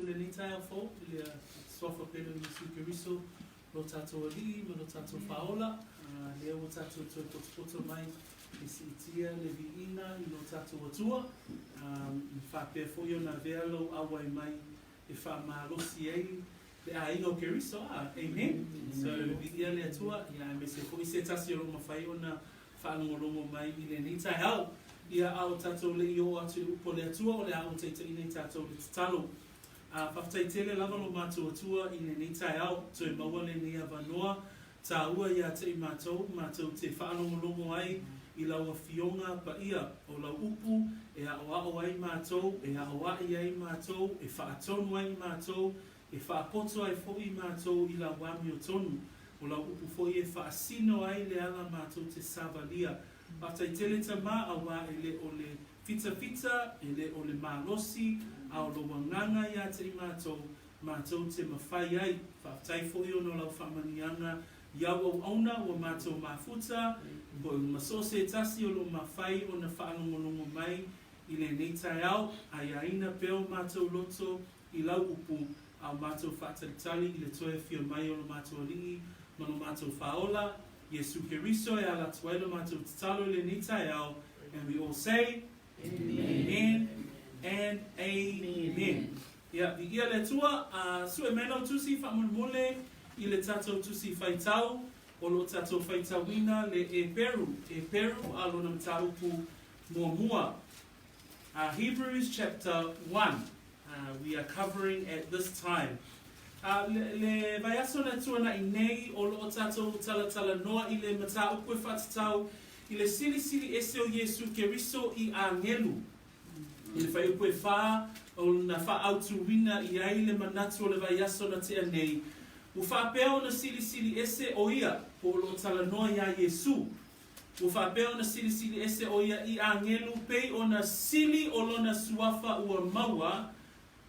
tātou le nei tai au fau, le sofa pele ni sukeriso, lo tātou ali, ma lo tātou whaola, lea o tātou tō poto mai, e si itia le viina, i lo tātou atua, i whapea fo i ona vealo awai mai, e whamalosi ei, le a ingo keriso, amen. So, viia le atua, ia me se fo i se tasi o longa whai ona whanongolongo mai, i le nei tai hau, ia au tātou le i o atu upo le atua, o le au teita i nei tātou le tatalo. Whaftai tele lava lo mātou atua i le nei tai au, toi maua le nei avanoa, tā ua ia te i mātou te whaanongolongo ai, i laua fionga pa ia, o lau upu, e a o ai mātou, e a o ai ai mātou, e whaatonu ai mātou, e whaapoto ai fo i mātou i la wami o tonu, o lau upu fo i e whaasino ai le ala mātou te savalia. Whaftai tele ta mā awa e le o le fita, e le o le mālosi, a o lo wanganga ia te i mātou te mawhai ai, whaftai fo i ono lau whamanianga, iau au auna o mātou mafuta, ko masose tasi o lo mawhai o na whaanongolongo mai, i le nei tai au, ai aina peo mātou loto, i lau upu, au mātou whaatalitali, i le toe fia mai o lo mātou alii, mano mātou whaola, Iesu keriso e ala tuaila mātou tatalo le nei tai au, and we all say, Amen and Amen. Ia, vi ia le tua, su e mena o tusi whamulmole, i le tatou tusi whaitau, o lo tatou whaitauina le Eperu, a lona mtaupu mua. Hebrews chapter 1, we are covering at this time. Le vaiaso na tuana i nei o lo tatou tala noa i le mataupu e whatatau, i le silisili ese o Iesu keriso i agelu. I le whaiupu e wha, o na wha autuwina i ai le manatu o le vaiaso na te anei. U whapea o na silisili ese o ia, po lo tala noa i a Iesu. U whapea o na silisili ese o ia i agelu, pei o na sili o lona suafa ua maua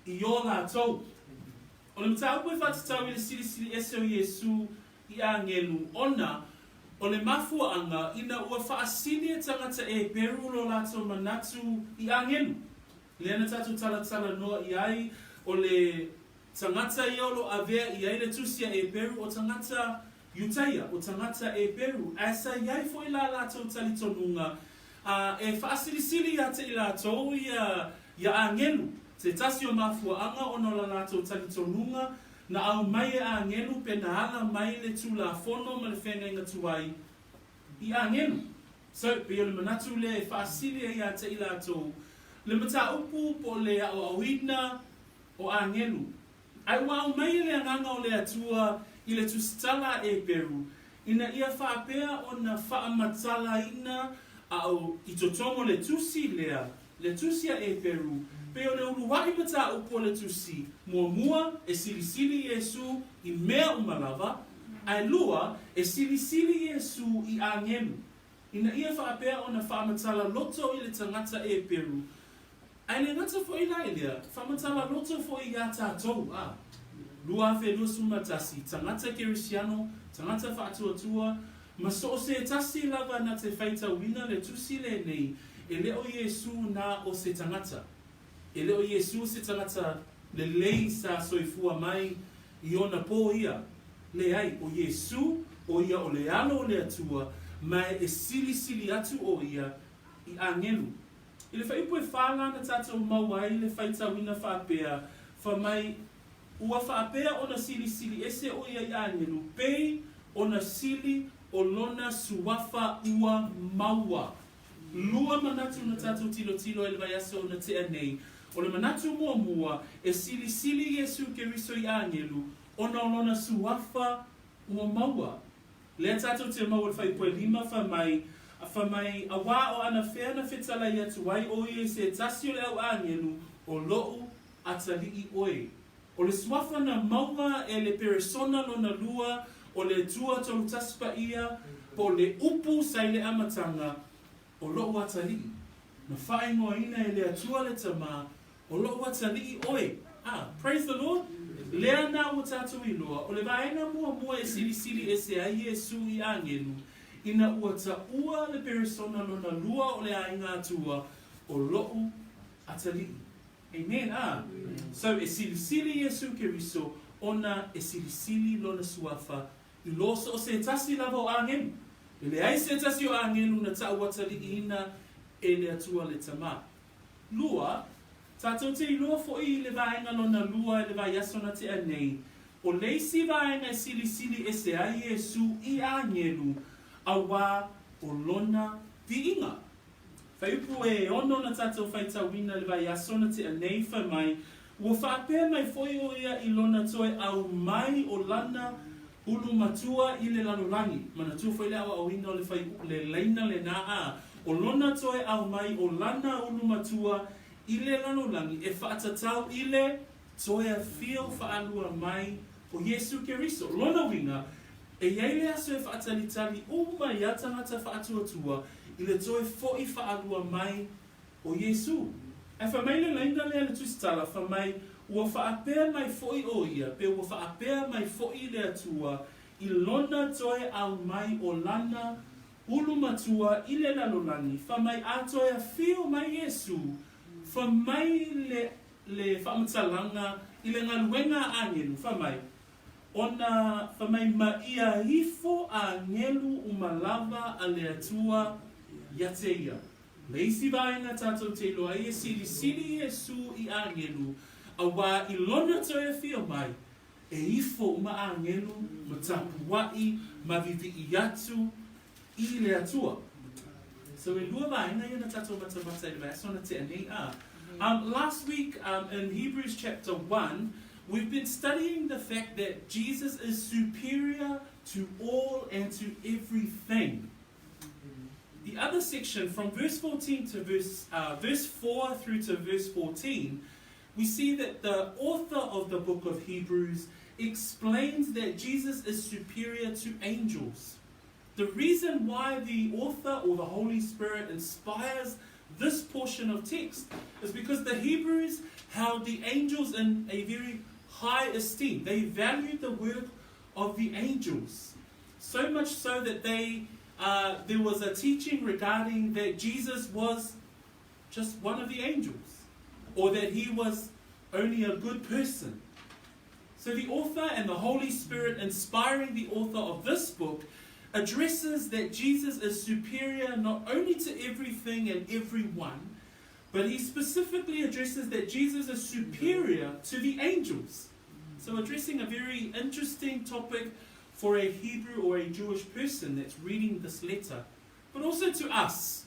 i o lātou. O le mtaupu e whatatau i le silisili ese o Iesu i agelu, ona, o le mafuanga ina ua whaasini e tangata e Eperu lo lātou manatu i agelu. Leana tātou tala noa i ai, o le tangata i olo avea i ai le tusia e Eperu, o tangata Utaia, o tangata e Eperu, asa i ai fo i la lātou talitonunga, e whaasilisili ia te i lātou i agelu. Se tasi o mafuanga o no la lātou talitonunga, na au mai e agelu pe na ala mai le tula fono ma le whenga tuai i agelu. So, pe o le manatu le e whaasili e ia te i lātou. Le mata upu po le au auina o agelu. Ai wau mai le anganga o le atua i le tusitala e Eperu. Ina ia whaapea o na whaamatala ina au i totongo le tusi lea, le tusi a Eperu. Pe o le uruwai mata upo le tusi, mua e silisili Iesu i mea umalava, ai lua e silisili Iesu i agelu. Ina ia whaapea o na whaamatala loto i le tangata e Eperu. Ai le ngata fo i lailea, whaamatala loto fo i a tātou. Lua fe lusu matasi, tangata kerisiano, tangata whaatuatua, ma so se tasi lava na te whaita wina le tusi le nei, e leo Iesu na o se tangata. E leo Iesu se tangata le lei sa soifua mai i ona po ia. Le ai o Iesu o ia o le alo o le atua mai e silisili atu o ia i agelu. I le whaipu e whala na tātou mauai le whaitawina whaapea wha mai ua whaapea o na silisili ese o ia i agelu pei o na sili o lona suafa ua maua. Lua manatu na tātou tilo e le vaiaso o na te anei. O le manatu mua e silisili Iesu keriso i agelu o na lona suafa ua maua. Lea tātou te maua le whaipu e lima wha mai a wā o ana whea na whetala i atu wai o i se tasi o le au agelu o loo atali i oe. O le suafa na maua e le peresona lona lua o le tua tolu taspa ia po le upu sai le amatanga o loo atali. Na whaingoa ina e le atua le tama o loo atali i oe. Praise the Lord. Lea nā o tātou i loa, o le vaenga mua e silisili e se ai Iesu i agelu, ina ua ta ua le peresona lona lua o le ainga atua o loo atali. Amen. So e silisili Iesu Keriso, ona e silisili lona suafa, I loso o se tasi lava o angenu. E le ai se tasi o angenu na tauatali ina e le atua le tama. Lua, tātou te ilua fo'i le vaenga lona lua e le vaiasona te anei. O leisi vaenga e silisili e se ai Iesu I angenu a wā o lona viinga. Whaiupu e ono na tātou whaitawina le vaiasona te anei whamai, ua whaapea mai fo'i o ia I lona toe au mai o lana ulu matua I le lanolangi. Mana tua fo'i le awa awina o le whaiupu le leina le naa. O lona toe au mai o lana ulu matua I le lanolangi e whaatatau I le toe a fio whaalua mai o Iesu Keriso. Lona winga, e iei le aso e whaatalitali o mai atangata whaatuatua I le toe fo'i whaalua mai o Iesu. E whamai le leina lea le tusitala, whamai ua whaapea mai fo'i o ia, pe ua whaapea mai fo'i le atua I lona toe au mai o lana ulu matua I le lalolangi, whamai a toe a fio mai Iesu, whamai le whaamatalanga I le ngaluenga angelu, whamai. Ona whamai ma ia hifo a ngelu umalava a le atua yateia. Leisi vaenga tātou te loa I e silisili Iesu I angelu, a wā I lona toe a fio mai, e hifo uma angelu, ma tapuai, ma vivi I atu, I le atua. So e lua vaenga ia na tātou matamata I le vaesona te anei a. Last week in Hebrews chapter 1, we've been studying the fact that Jesus is superior to all and to everything. The other section, from verse 14 to verse 4 through to verse 14, we see that the author of the book of Hebrews explains that Jesus is superior to angels. The reason why the author or the Holy Spirit inspires this portion of text is because the Hebrews held the angels in a very high esteem. They valued the work of the angels, so much so that there was a teaching regarding that Jesus was just one of the angels, or that he was only a good person. So the author and the Holy Spirit inspiring the author of this book addresses that Jesus is superior not only to everything and everyone, but he specifically addresses that Jesus is superior to the angels. So addressing a very interesting topic for a Hebrew or a Jewish person that's reading this letter, but also to us.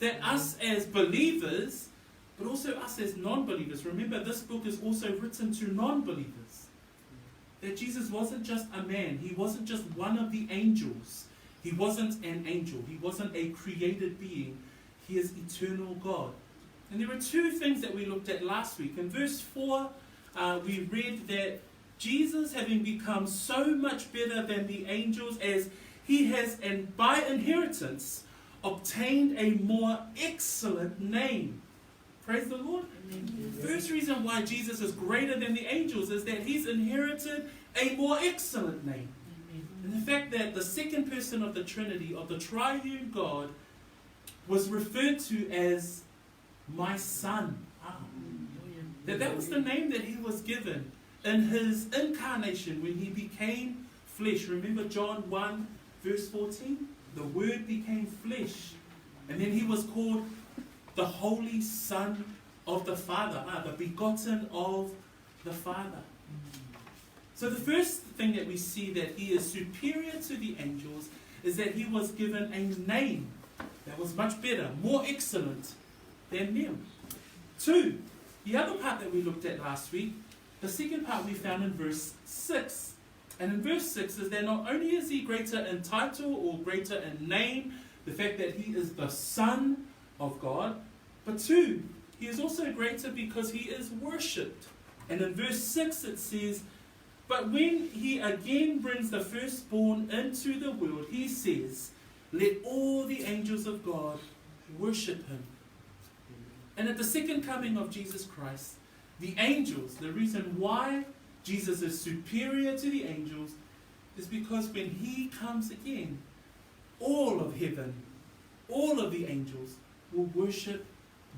That us as believers, but also us as non-believers. Remember, this book is also written to non-believers. That Jesus wasn't just a man. He wasn't just one of the angels. He wasn't an angel. He wasn't a created being. He is eternal God. And there were two things that we looked at last week. In verse 4, we read that Jesus, having become so much better than the angels, as he has, and by inheritance, obtained a more excellent name. Praise the Lord. Amen. The first reason why Jesus is greater than the angels is that he's inherited a more excellent name. Amen. And the fact that the second person of the Trinity, of the triune God, was referred to as my son. That was the name that he was given in his incarnation when he became flesh. Remember John 1 verse 14? The Word became flesh. And then he was called the Holy Son of the Father, the begotten of the Father. So the first thing that we see that he is superior to the angels is that he was given a name that was much better, more excellent than them. 2, the other part that we looked at last week, the second part we found in verse 6. And in verse 6 is that not only is he greater in title or greater in name, the fact that he is the Son of God, but 2, he is also greater because he is worshipped. And in verse 6 it says, but when he again brings the firstborn into the world, he says, let all the angels of God worship him. And at the second coming of Jesus Christ, the angels, the reason why Jesus is superior to the angels is because when he comes again, all of heaven, all of the angels will worship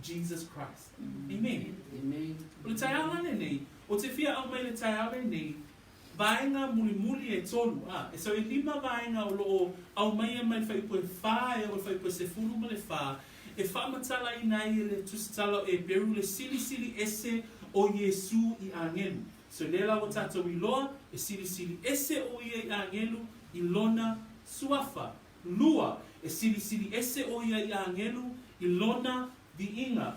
Jesus Christ. Amen. Amen. O le tai au ane nei, o te fia au mai le tai au nei, vaenga muli e tolu. So e lima vaenga o loo au mai e mai whaipo e wha e o whaipo e se furu ma le wha. E whamatala i nai e le tusitala e Eperu le silisili ese o Iesu I angelu. So lela o tato I loa, e silisili ese o ia I angelu, I lona suafa. Lua, e silisili ese o ia I angelu, I lona viinga.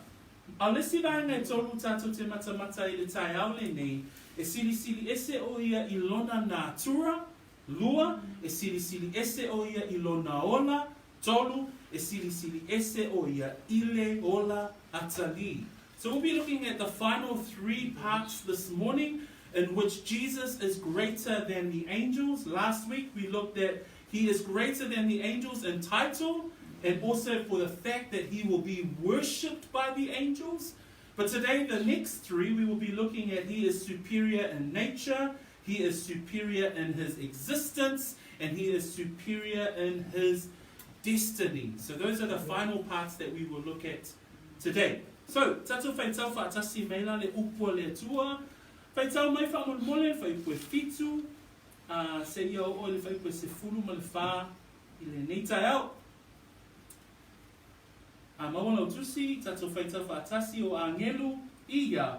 A lesi vaenga e tolu tato te mata I le tai au le nei, e silisili ese o ia I lona natura, lua, e silisili ese o ia I lona ola, tolu, e silisili ese o ia ile ola atali. So we'll be looking at the final 3 parts this morning in which Jesus is greater than the angels. Last week we looked at he is greater than the angels in title and also for the fact that he will be worshipped by the angels. But today, the next 3, we will be looking at he is superior in nature, he is superior in his existence, and he is superior in his destiny. So those are the final parts that we will look at today. So, tato whaitau whaatasi meila le upua le tua, whaitau mai whaamolmole, whaipue fitu, se ia o le whaipue se fulu ma le wha, I le neitai au. Mawala utusi, tato whaitau whaatasi o angelu, ia.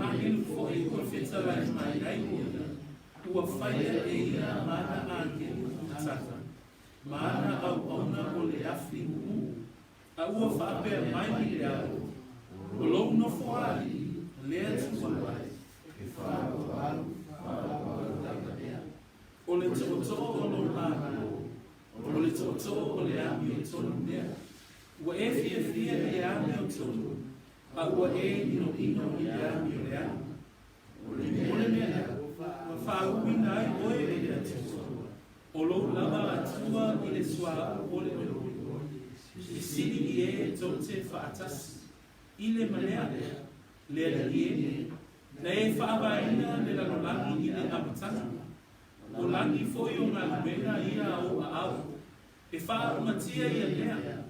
Angelu fo e kofeta lai mai nei, ua whaia e ia mana angelu tata. Mana au auna o le afi mu, a ua whaapea mai ni le au, o lou no foari, lea tuai, e whaaro alu, o le to'oto o lo lana, o le to'oto o le ami o tonu mea, ua e fia le ami o tonu, a ua e ino I le ami o le ami, o le mea, ua whaauina ai oe e le atu. O lou lava atua I le sua o le olo. I sili I e tote whaatasi. I le manea le la ie. Na e whaawaina le lalolangi I le amatana. O langi foi o ngā luenga ia au a au. E whaaungatia I a mea.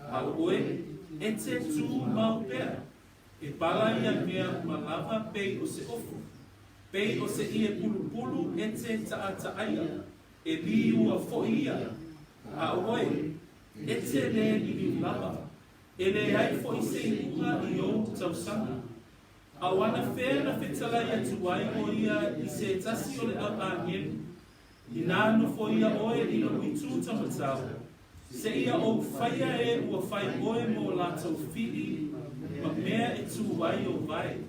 A oe e te tū mau pēr. E pala I a mea malava pei o se ofu. Pei o se ie pulu e te taata aia. E liu a foia, a oe, e te le I lava, e le ai foi se inga I o tausanga. A wana whea na whetala ia tuai o ia I se tasi o le au angelu, I nāno foia oe I no I tū tamatau, se ia o whaia e ua whai oe mo lātou whiri, ma mea e tuai o vai.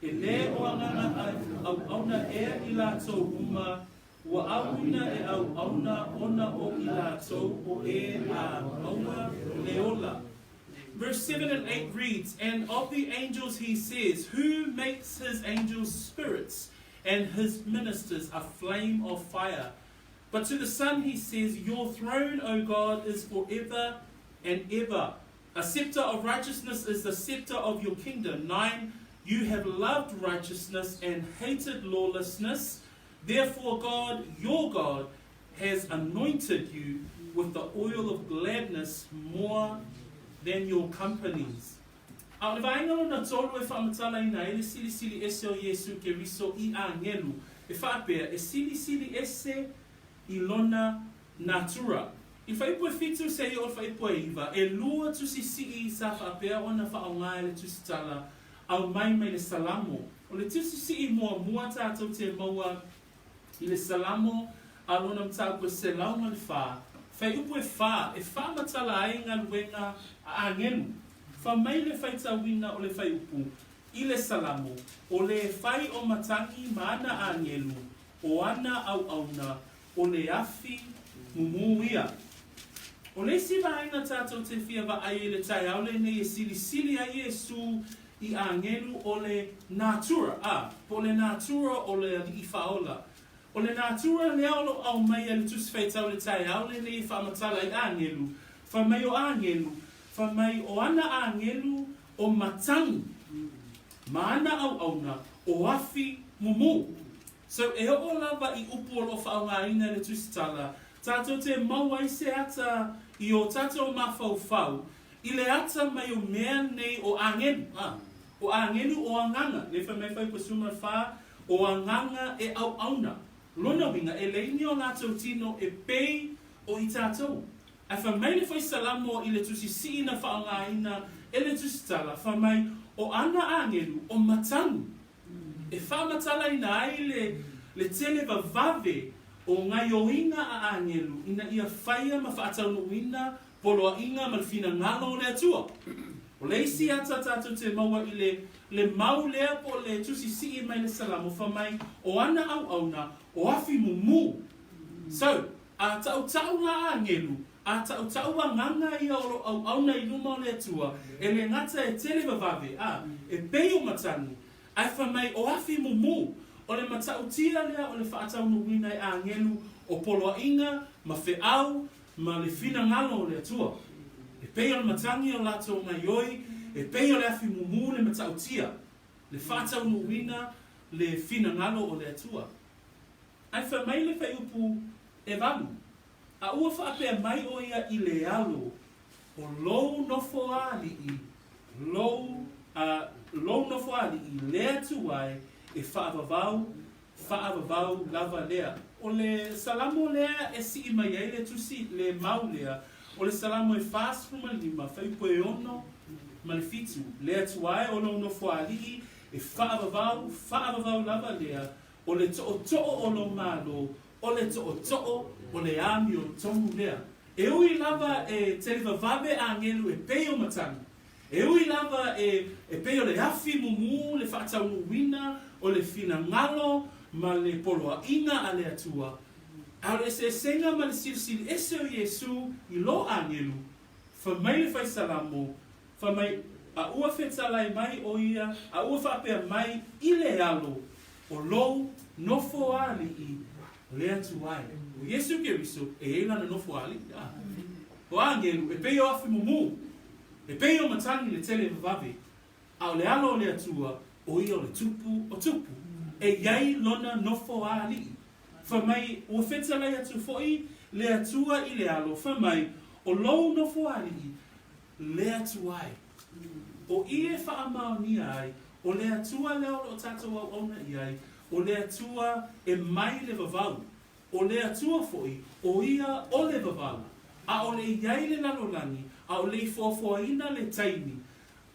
E le o angana au auna ea I lātou uma, Wa auna e au auna ona o I lātou o e a maua leola. Verse 7 and 8 reads, And of the angels he says, Who makes his angels spirits, and his ministers a flame of fire? But to the Son he says, Your throne, O God, is forever and ever. A scepter of righteousness is the scepter of your kingdom. 9, You have loved righteousness and hated lawlessness. Therefore God, your God, has anointed you with the oil of gladness more than your companies. A le vaenga o na tolu e whaamatala ina e le silisili ese o Iesu ke riso I angelu. E whaapea, e silisili ese I lona natura. I whaipua fitu se I o whaipua iwa, e lua tusi I sa whaapea o na whaonga e le tusi tala, au mai le salamo. O le tusi I mua tātou te maua, I le salamo alona mtau ko se launga le wha. Whai upu e wha matala ai ngā luenga a angelu. Wha mai le whai tawina o le whai upu. I le salamo. O le whai o matangi maana angelu. O ana au auna. O le afi mumuia. O le siva aina tātou te whia wa ai le tai aule ne e silisili a Iesu I angelu o le natura. Po le natura o le I whaola. O le natura le aolo au mai le tusi whaitau le tai aule ne I whaamatala I angelu. Wha mai o angelu. Wha mai o ana angelu o matangi. Maana au auna o afi mumu. So e o lava I upu o whaongaina le tusi tala. Tātou te mauai se ata I o tātou mawhau whau. I le ata mai o mea nei o angelu. O angelu o anganga. Le whamewhai pasuma wha o anganga e au auna. Lona winga e leini o ngātou tino e pei o i tātou. A whamai le whai salamo i le tusi siina whaongaina e le tusi tala. Whamai o ana angelu o matangu. E whamatala ina ai le tele vavave o ngai o inga a angelu ina ia whaia ma whaatau no ina poloa inga malfina ngalo o le atua. O le isi ata tātou te maua i le mau lea po le tusi sii mai le salamo whamai o ana au auna o afi mumu. So, a tau la angelu, a tau wa nganga ia o au auna i luma o le atua, e le ngata e tele vavave, e peo matanu, ai whamai o afi mumu, o le matau tia lea o le whaatau nuwina i angelu o poloa inga, ma whiau, ma le fina ngalo o le atua. E peo le matangi o lato ngai oi, e peo le afi mumu le matau tia, le whaatau nuwina, le fina ngalo o le atua. Ai whamai le whaiupu e walu. A ua whaapea mai o ia i le alo o lou nofo ali i lou nofo ali i lea tuai e whaavavau lava lea. O le salamo lea e si mai ai le tusi le mau lea. O le salamo e fast from lima whaiupu e ono ma le fitu. Lea tuai o lou nofo ali i e whaavavau lava lea. O le to'o o lo malo, o le to'o o le ami o tongu lea. E ui lava e te vavave angelu e peo matangi. E ui lava e peo le afi mumu, le whaatau nuwina, o le fina ngalo, ma le poloa inga a le atua. A le se senga ma le silisili ese o Iesu i lo angelu, whamai le whai salamo, whamai a ua whetalai mai o ia, a ua whaapea mai i le alo, o lou nofo ali i lea tuai. O Iesu Keriso e eilana nofo ali. O angelu e peo afi mumu. E peo matangi le tele vavave. A o le alo o le atua o ia o le tupu o tupu. E iai lona nofo ali. Whamai ua whetalai atu foi le atua i le alo. Whamai o lou nofo ali i lea tuai. O ie whaamao ni ai o le atua leo o tātou au ona iai, o le atua e mai le vavau, o le atua foi, o ia o le vavau, a o le iai le lalolani, a o le foafoaina le taimi,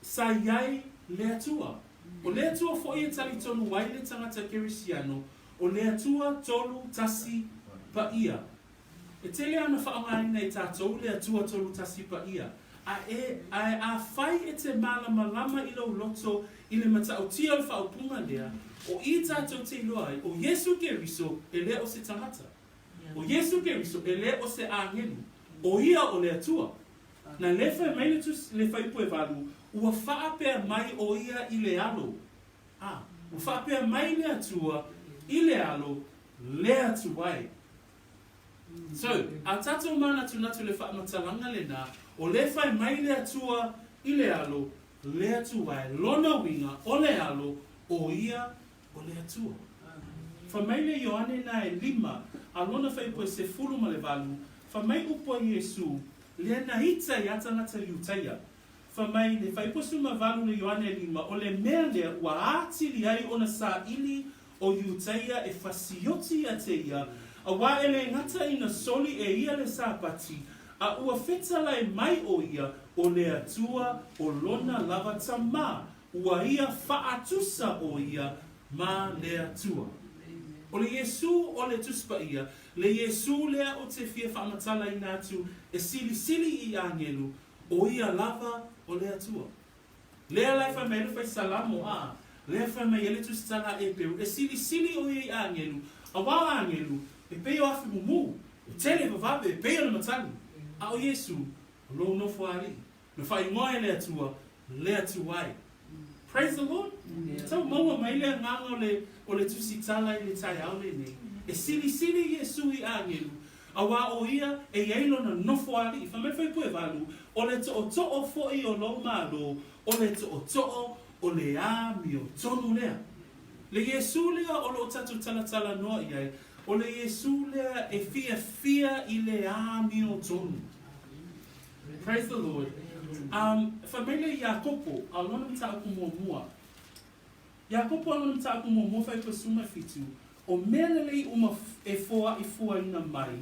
sa iai le atua. O le atua foi e tali tonu wai le tangata kerisiano, o le atua tolu tasi pa ia. E tele ana whaongaina e tātou le atua tolu tasi pa ia. A fai e te malama i lau loto i le matautia o le whaupunga lea o i tātou te iloai o Iesu Keriso e lea o se tangata. O Iesu Keriso e lea o se angelu o ia o le atua. Na le whai mai le whaipu e walu ua whaapea mai o ia i le alo. Ua whaapea mai le atua i le alo le atuai. So, a tātou mana tunatu le whaamatalanga le nā o le whai mai le atua i le alo, le atuai, lona winga o le alo, o ia o le atua. Whamai le Ioane na e 5, a lona whai poe se fulu ma le walu, whamai upo Iesu, le na hita i atangata iutaia. Whamai le whai poe suma walu le Ioane 5, o le mea lea ua ātiri ai o na sa ili o iutaia e whasioti a te ia, a wā ele ngata ina soli e ia le sāpati, a ua whetalai mai o ia o le atua o lona lava tamā, ua ia whaatusa o ia ma le atua. O le Iesu o le tuspa ia, le Iesu lea o te fia whaamatala i nātu e silisili i angelu, o ia lava o le atua. Lea lai whai mai whai salamo lea whai mai ele tustala Eperu, e silisili o ia i angelu, a wā angelu, e peo afi mumu, e tele vavave, e peo na matangi. A o Iesu, o lo nofo ali, na whai ngoe le atua, le atuai. Praise the Lord. Tau maua mai lea nganga o le tusitala i le tai au le nei. E silisili Iesu i angelu, a wā o ia e eilo na nofo ali, whamai whai pue valu, o le to'o foi o lo malo, o le to'o o le ami o tonu lea. Le Iesu lea o lo tatu talatala noa iai, o le Iesu lea e fia i le ami o tonu. Praise the Lord. Whamele Iakopo, a lona mta aku mua. Iakopo a lona mta aku mua whai pasuma fitu, o mea lelei uma e fua ina mai,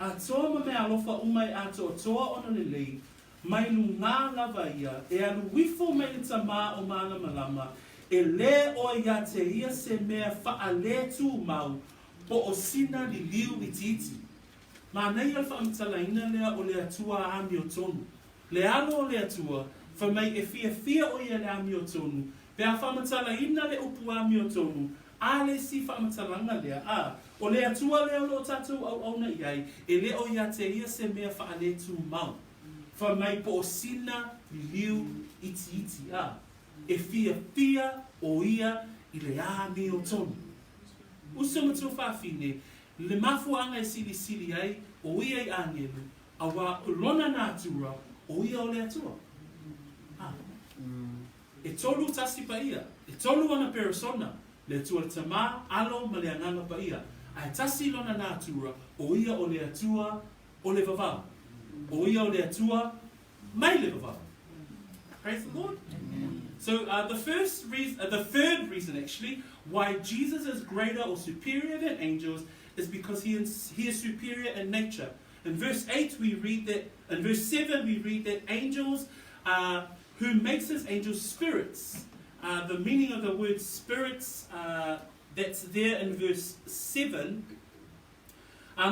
a toa ma mea alofa umai ato o toa ona lelei, mai lu ngā lava ia, e alu wifo mai le tamā o mana malama, e le o ia te ia se mea wha le tū mau, po o sina li liu I titi. Ma nei al whaamtala ina lea o le atua a ami o tonu. Le alo o le atua, wha mai e fia o ia le ami o tonu, pe a whaamtala ina le upu ami o tonu, a le si whaamatalanga lea a, o le atua lea lo tatou au auna iai, e le o ia te ia se mea wha le tū mau. Wha mai po o sina li liu iti a, e fia o ia I le ami o tonu. Uso matu whawhine, le mafuanga e silisili ai, o ia I angelu, a wā lona nātura, o ia o le atua. E tolu tasi pa ia, e tolu ana persona, le atua le tamā, alo ma le anganga pa ia. A tasi lona nātura, o ia o le atua, o le vavau. O ia o le atua, mai le vavau. Praise the Lord. Amen. So the third reason actually, why Jesus is greater or superior than angels is because he is superior in nature. In verse 8 we read that, in verse 7 we read that angels, who makes his angels spirits. The meaning of the word spirits that's there in verse 7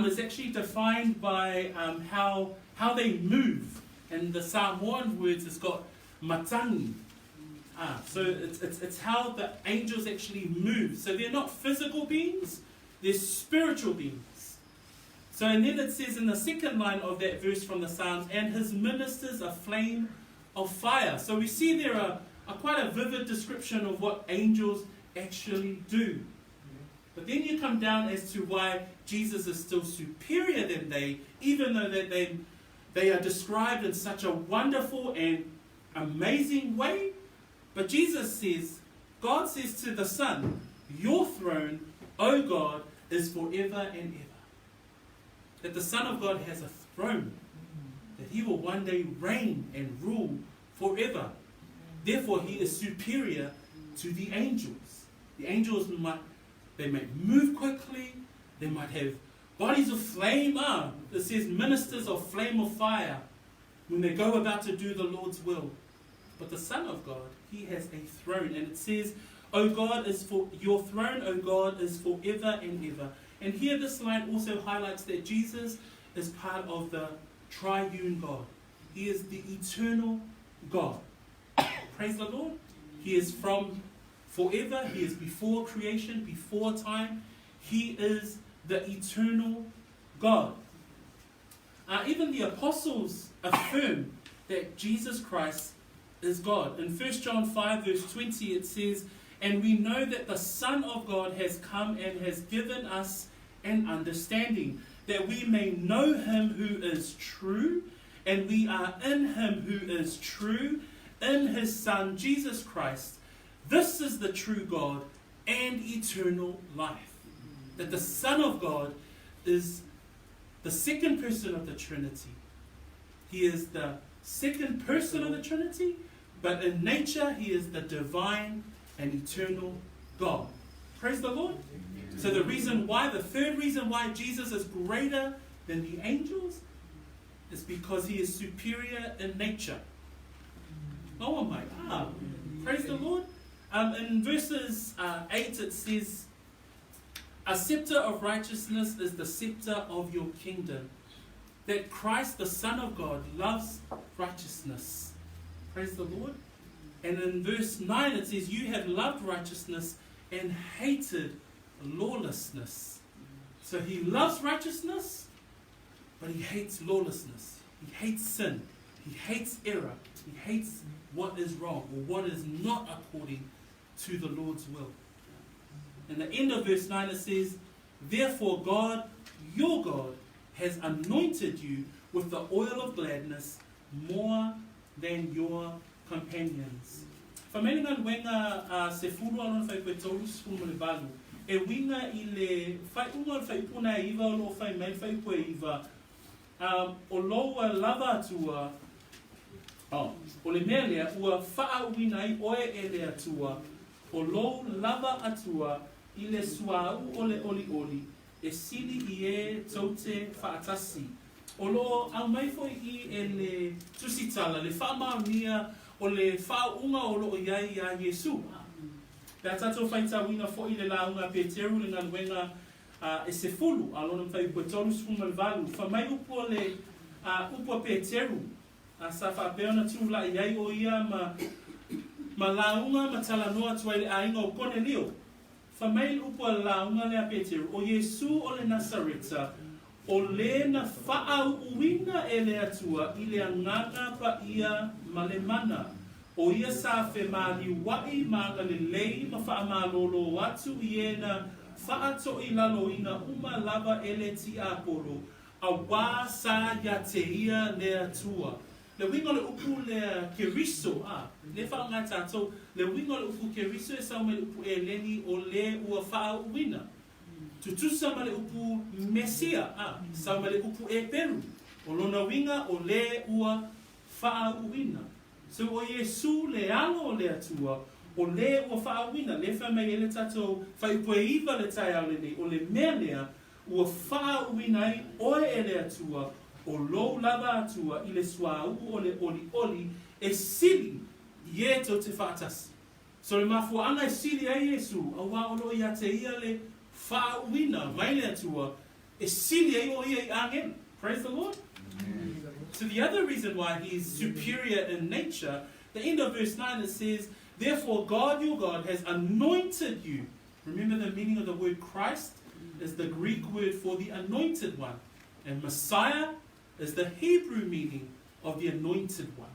is actually defined by how they move. And the Samoan words has got matangi. So it's how the angels actually move. So they're not physical beings, they're spiritual beings. So and then it says in the second line of that verse from the Psalms, and his ministers a flame of fire. So we see there a quite a vivid description of what angels actually do. But then you come down as to why Jesus is still superior than they, even though that they are described in such a wonderful and amazing way. But Jesus says, God says to the Son, your throne, O God, is forever and ever. That the Son of God has a throne, that he will one day reign and rule forever. Therefore, he is superior to the angels. The angels they might move quickly, they might have bodies of flame. It says ministers of flame of fire when they go about to do the Lord's will. But the Son of God, he has a throne, and it says, "O God, your throne, O God, is forever and ever." And here this line also highlights that Jesus is part of the triune God. He is the eternal God. Praise the Lord. He is from forever. He is before creation, before time. He is the eternal God. Even the apostles affirm that Jesus Christ is God. In 1 John 5 verse 20 it says, "And we know that the Son of God has come and has given us an understanding, that we may know him who is true, and we are in him who is true, in his Son Jesus Christ. This is the true God and eternal life." That the Son of God is the second person of the Trinity. He is the second person of the Trinity, but in nature he is the divine and eternal God. Praise the Lord. So the third reason why Jesus is greater than the angels is because he is superior in nature. Oh my God. Praise the Lord. In verses 8 it says, "A scepter of righteousness is the scepter of your kingdom." That Christ, the Son of God, loves righteousness. Praise the Lord. And in verse 9 it says, "You have loved righteousness and hated lawlessness." So he loves righteousness, but he hates lawlessness. He hates sin. He hates error. He hates what is wrong or what is not according to the Lord's will. In the end of verse 9 it says, "Therefore God, your God, has anointed you with the oil of gladness more than your companions." Whameninga wenga se furu alon whai koe tolu sifuru mo le balu. E winga I le whai unga whai puna e iwa o lo whai mai whai koe iwa. O loa lava atua, O le mea lea, ua whaauina ai oe e le atua, o lou lava atua, i le suau o le oli, e sili i e taute whaatasi. O lo au mai foi i e le tusitala, le whaamaunia o le whaunga o lo iai a Iesu. Pea tatou whaitawina foi i le launga Peteru le ngaluenga e se fulu, a lona mwhai ua tolu sfuma le valu. Whamai upua le upua Peteru, a sa whapeona tūla iai o ia ma launga ma talanoa tuai le ainga o Cornelio. Whamai upua launga le a Peteru, o Iesu o le Nasareta, o le na whaau uina e le atua i le anganga pa ia ma le mana. O ia sa whe mali wai ma le lei ma wha malolo watu i e na whaato i lalo ina uma lava e le ti apolo. A wā sa ya te ia le atua. Le winga le upu le keriso, le whaonga tātou, le winga le upu keriso e sau me le upu e leni o le ua whaau uina. Tutusa ma le upu Mesia, sa ma le upu Eperu, o lona winga o le ua whaauina. So o Iesu le alo o le atua, o le ua whaauina, le whamei e le tatou whaipueiva le tai au le nei, o le mea lea, ua whaauina ai oe e le atua, o lou lava atua i le suau o le oli, e sili i e tau te whaatasi. So le mafuanga e sili ai Iesu, a wā olo i a te ia le whaauina, mai le atua, e sili ai o ia I angen. Praise the Lord. Amen. So the other reason why he is superior in nature, the end of verse 9 it says, therefore God your God has anointed you. Remember the meaning of the word Christ is the Greek word for the anointed one. And Messiah is the Hebrew meaning of the anointed one.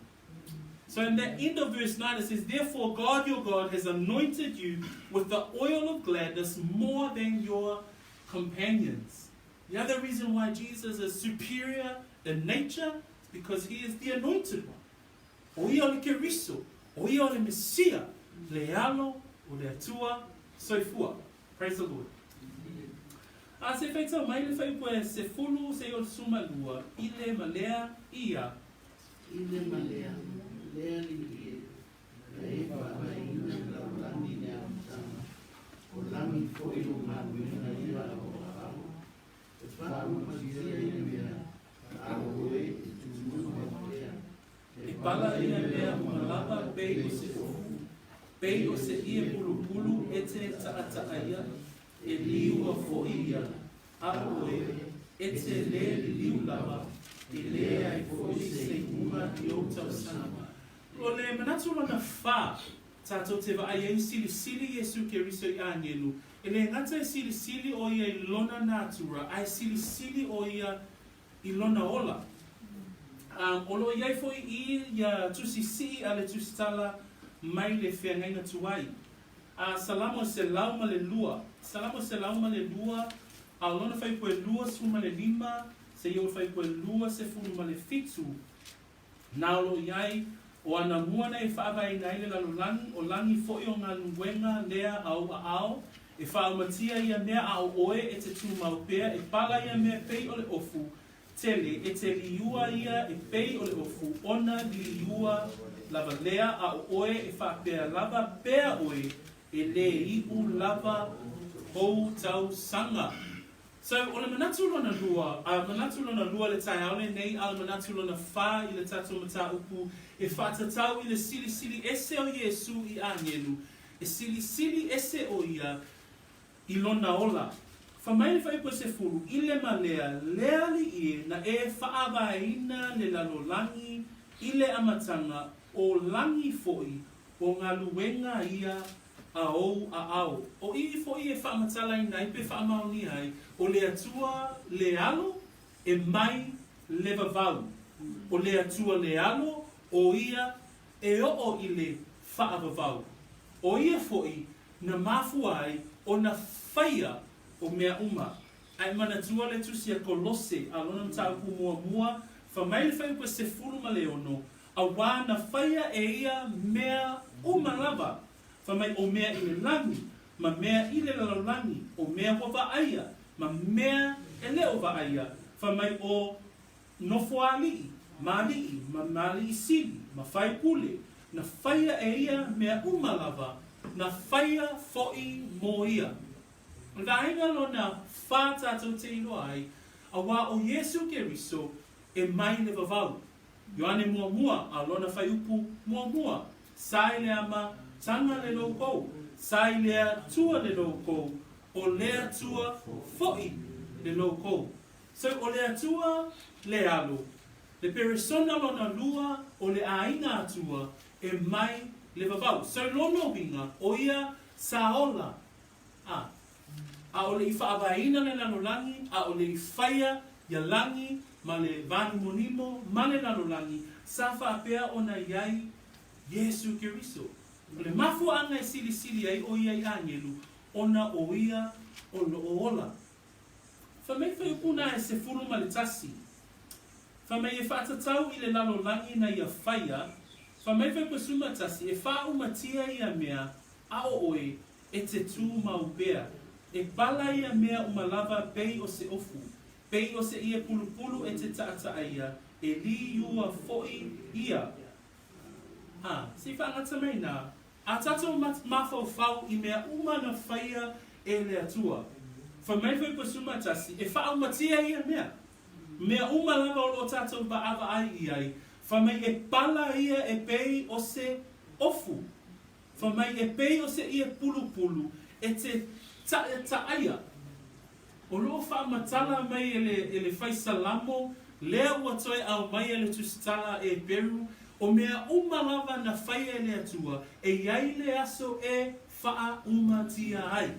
So in the end of verse 9 it says, therefore God your God has anointed you with the oil of gladness more than your companions. The other reason why Jesus is superior in nature is because he is the anointed one. O ia o le keriso, o ia o le Mesia, le alo, o le atua, soifua. Praise the Lord. A se feita mai le fai poe se fulu se o suma lua, ile malea ia. Ile malea, lea li ie, le eva mai ina la lani ne amtana, o lani foi o manuina ia o ao, e whaau masia ia mea, a oe e tumu matea. E pala ia mea malava pei o se fofu, pei o se ie pulu pulu e te taata ia, e liua foi ia, a oe, e te le liu lava, e le ai foi se uma I o tau sana. O le manatu lana wha, tātou te wa ai silisili Iesu Keriso I angelu, e le ngata e silisili o ia I lona natura, ai silisili o ia I lona ola. Olo iai foi ia tusisi a le tusitala mai le whiangaina tuai. Salamo se lauma le lua. Salamo se lauma le lua. A lona fai poe lua suma le lima. Se iau fai poe lua se funu le fitu. Na olo iai o ana muana e whaavai nai le lalolangi. O langi foi o ngā luenga lea au a ao. E whaamatia ia mea au oe e te tūmaupea. E pala ia mea pei o le ofu. Tele, e te liua ia e pei o le ofu, ona liua lava lea a oe e whapea lava pea oe e le iu lava hou tau sanga. So, o le manatu lona lua, manatu lona lua le tai aole nei, a le manatu lona wha I le tatu mata upu, e whatatau I le silisili ese o Iesu I angelu, e silisili ese o ia I lona ola. Whamai le whaipo se furu, I le malea, lea li I na e whaawaina le lalolangi, I le amatanga, o langi foi, o ngā luenga ia a ou a au. O I foi e whaamatala I nai pe whaamauni ai, o le atua le alo, e mai le vavau. O le atua le alo, o ia e o I le whaavavau. O ia foi, na mafu ai, o na whaia, o mea uma. Ai mana tua le tusia kolose, a lona mtau ku mua, whamai le whaipa se furu ma le ono, a wā na whaia e ia mea uma lava. Whamai o mea I le langi, ma mea I le lalolangi, o mea wawa aia, ma mea e leo wa aia. Whamai o nofo ali, mali, mali sili, ma fai pule, na faia e ia mea umalava, na faia foi mo ia. Vaega lona whā tātou te ilo ai, a wā o Iesu Keriso e mai le vavau. Ioane mua mua, a lona whai upu mua mua, sai lea ma tanga le loukou, sai lea tua le loukou, o lea tua foi le loukou. So o lea tua le alo, le peresona lona lua o le ainga atua e mai le vavau. So lono winga o ia saola. A o le i whaavaina le lanolangi, a o le i whaia ia langi, ma le vani monimo, ma le lanolangi, sa whaapea o na iai Iesu Keriso. O le mafu anga e silisili ai o iai angelu, ona o ia o lo ola. Whamei whaipuna e se furu ma le tasi. Whamei e whaatatau i le lanolangi na ia whaia, whamei whaipasuma tasi e whaumatia ia mea, a o oe e te tū maupea. E pala ia mea umalava pei o se ofu, pei o se ia pulupulu e te taata ia, e li iua foi ia. Si whaangata mai nā, a tatou mawhau whau i mea umana whaia e le atua. Whamei whai pasuma tasi, e whaumatia ia mea. Mea umalava o lo tatou baawa ai iai, whamei e pala ia e pei o se ofu. Whamei e pei o se ia pulupulu, e te taia. O loo whaamatala mai e le whai salamo, lea ua toi au mai e le tusitala e Eperu, o mea umalava na whai e le atua, e iai le aso e wha umatia ai.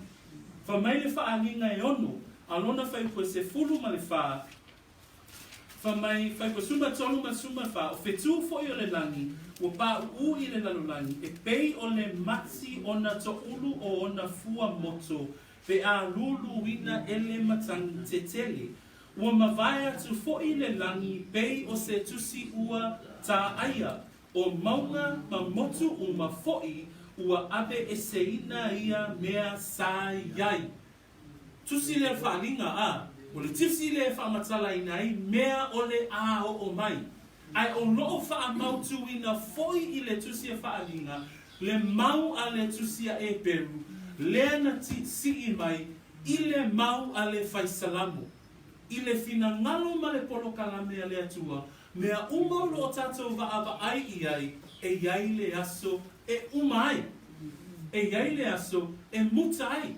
Whamei le whaalinga e ono, alona whai koe se fulu ma le wha, whamei whai koe suma tolu ma suma wha, o whetu foi o le langi, ua pā u i le lalolangi, e pei o le matsi o na to ulu o na fua moto, pe a lulu wina ele matangi te tele. Ua mawai atu foi le langi, pei o se tusi ua tā aia, o maunga ma motu o ma foi, ua abe e seina ia mea sa iai. Tusi le whaalinga a, o le tusi le whaamatala inai, mea o le a o mai. Ai o loo wha mautu ina foi i le tusia whaalinga, le mau a le tusia e Eperu, lea na si i mai, i le mau a le whaisalamu. I le fina ngalo ma le polo kalame a le atua, mea umau lo o tatou vaawa ai i ai, e iai le aso e umai. E iai le aso e muta ai.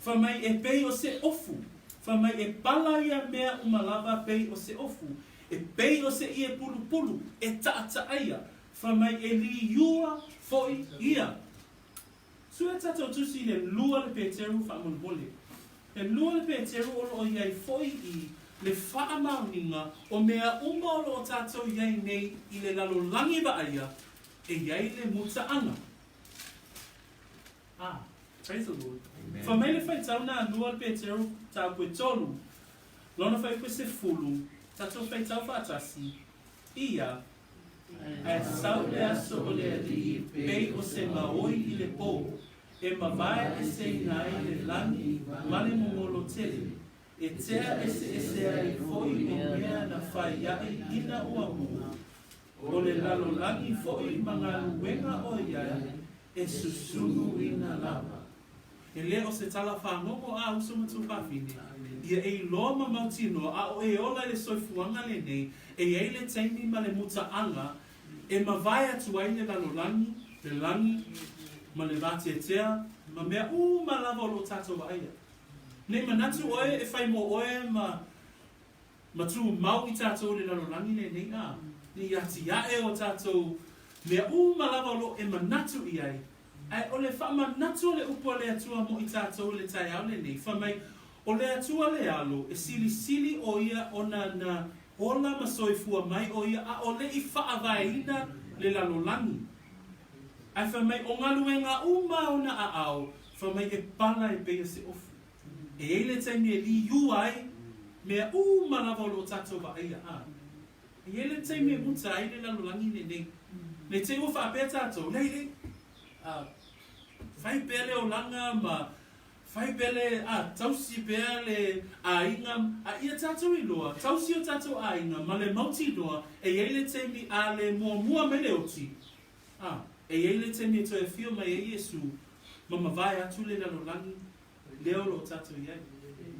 Whamai e pei o se ofu. Whamai e pala ia mea umalava pei o se ofu. E pei o se ia pulu pulu, e taata aia, whamai e li iua foi ia. Sua tatou tusi le lua le Peteru whaamolmole. Le lua le Peteru o iai foi i le whaamauninga o mea uma o tatou iai nei i le lalo langi wa aia, e iai le mutaanga. Praise the Lord. Whamai le whaitau na lua le Peteru tā koe tolu, lona whai koe se fulu, tatou whaitau whaatasi, ia, e sau le aso o le ali, pei o se maoi i le pō, e mawai e se ngai le langi, male mongolo tele, e tea e se ai foi o mea na whai iai ina ua mua, o le lalo langi foi mga luenga o iai, e susunu ina lava. E leo se tala whangongo a usumatu whawhine, ia e loa ma mautino a o e ola le soifuanga le nei, e ei le teimi ma le mutaanga, e mawai atu ai le lalolangi, le langi, ma le vati e tea, ma mea ma lava o lo tatou wa aia. Nei manatu oe e whai mo oe ma tu mau i tatou le lalolangi le nei a, ni ati ae o tatou, mea ma lava o lo e manatu i ai, ai o le whamanatu le upo le atua mo i tatou le tai au le nei, whamai o le atua le alo, e silisili o ia o na ola ma soifua mai o ia, a o le i whaavaina le lalolangi. Ai whamai o ngaluenga o na a au, whamai e pala e pea se ofu. E eile taimi e li yuai, mea malawa lo tatou wa aia a. E eile taimi e muta ai le lalolangi le nei. Ne te uwha apea tatou, leile, whai pele o langa ma Whai bele, tausi bea le ainga, ia tātou I loa, tausi o tātou ainga, ma le mauti loa, e eile teimi a le mua mele oti. E eile teimi e toi whio mai e Iesu, ma mawai atu le lalolangi, leo lo tātou iai.